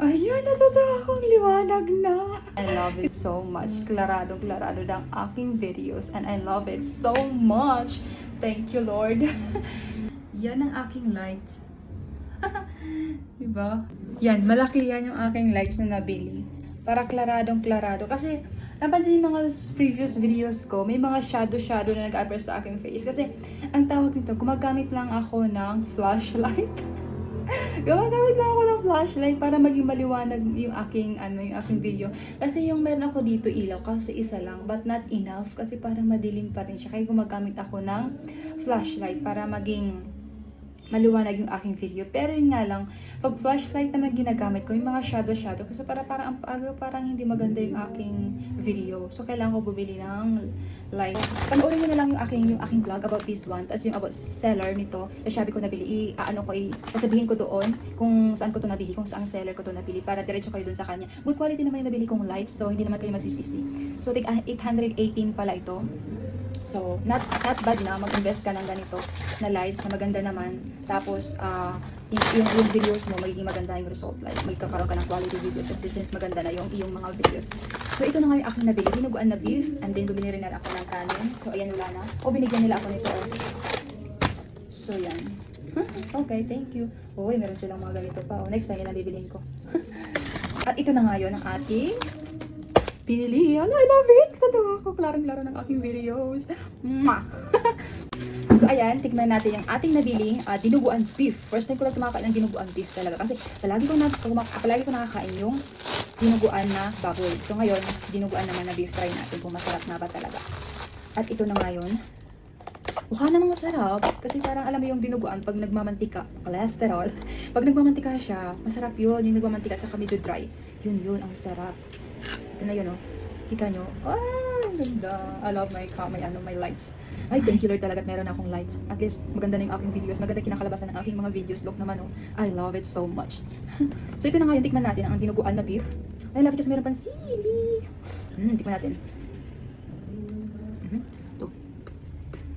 Ayan, natatawa akong liwanag na. I love it so much. Klarado ng aking videos. And I love it so much. Thank you, Lord. Yan ang aking lights. Diba? Yan, malaki yan yung aking lights na nabili. Para klarado. Kasi, napansin yung mga previous videos ko, may mga shadow na nag-appear sa aking face. Kasi, ang tawag nito, gumagamit lang ako ng flashlight. Gumagamit lang ako ng flashlight para maging maliwanag yung aking video. Kasi yung meron ako dito ilaw kasi isa lang, but not enough kasi parang madilim pa rin siya. Kaya gumagamit ako ng flashlight para maging maliwanag yung aking video. Pero yun nga lang, pag flashlight naman ginagamit ko, yung mga shadow kasi parang hindi maganda yung aking video. So kailangan ko bumili ng light. Panoorin nyo na lang yung aking vlog about this one. Tapos yung about seller nito, sa Shopee ko nabili, sasabihin ko doon kung saan ko to nabili, kung saan seller ko to nabili, para diretso kayo doon sa kanya. Good quality naman yung nabili kong lights, so hindi naman kayo magsisisi. So 818 pala ito. So, not bad na mag-invest ka ng ganito na lights na maganda naman. Tapos, yung videos mo, magiging maganda yung result. Like, magkakaroon ka ng quality videos kasi since maganda na yung mga videos. So, ito na nga yung aking nabili. Dinuguan na beef. And then, bumili rin na ako ng kanin. So, ayan, wala na. Binigyan nila ako nito. So, yan. Okay, thank you. Meron silang mga ganito pa. Next time, yan ang bibiliin ko. At ito na nga yun ang ating pinili. I love it! Tatawa ko. Klarong-klaro ng aking videos. So, ayan. Tikman natin yung ating nabiling dinuguan beef. First time ko lang tumakain ng dinuguan beef talaga. Kasi palagi ko nakakain yung dinuguan na baboy. So, ngayon, dinuguan naman na beef. Try natin kung masarap na ba talaga. At ito na ngayon. Mukha namang masarap. Kasi parang alam mo yung dinuguan pag nagmamantika. Cholesterol. Pag nagmamantika siya, masarap yun. Yung nagmamantika at saka medyo dry. Yun. Ang sarap. Ito na yun, oh. Kita nyo? Ang ganda. I love my lights. Ay, thank you Lord talaga. Meron akong lights. At least, maganda na yung aking videos. Maganda kinakalabasan ng aking mga videos. Look naman, oh. I love it so much. So, ito na nga yung tikman natin. Ang dinuguan na beef. I love it kasi meron pang sili. Tikman natin. Ito.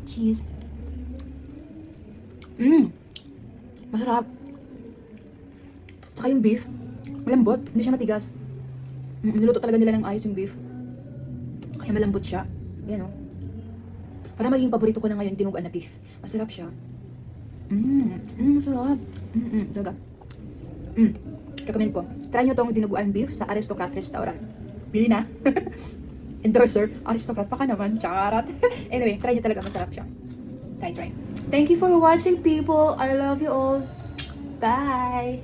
Cheese. Masarap. Tsaka yung beef. Malambot. Hindi siya matigas. Niluto talaga nila ng ayos yung beef. Kaya malambot siya. Yan, oh. Para maging paborito ko na ngayon dinuguan na beef. Masarap siya. Masarap. Talaga. Recommend ko. Try nyo tong dinuguan beef sa Aristocrat Restaurant. Bili na. Endorser. Aristocrat pa ka naman. Charat. Anyway, try nyo talaga. Masarap siya. Try. Thank you for watching, people. I love you all. Bye.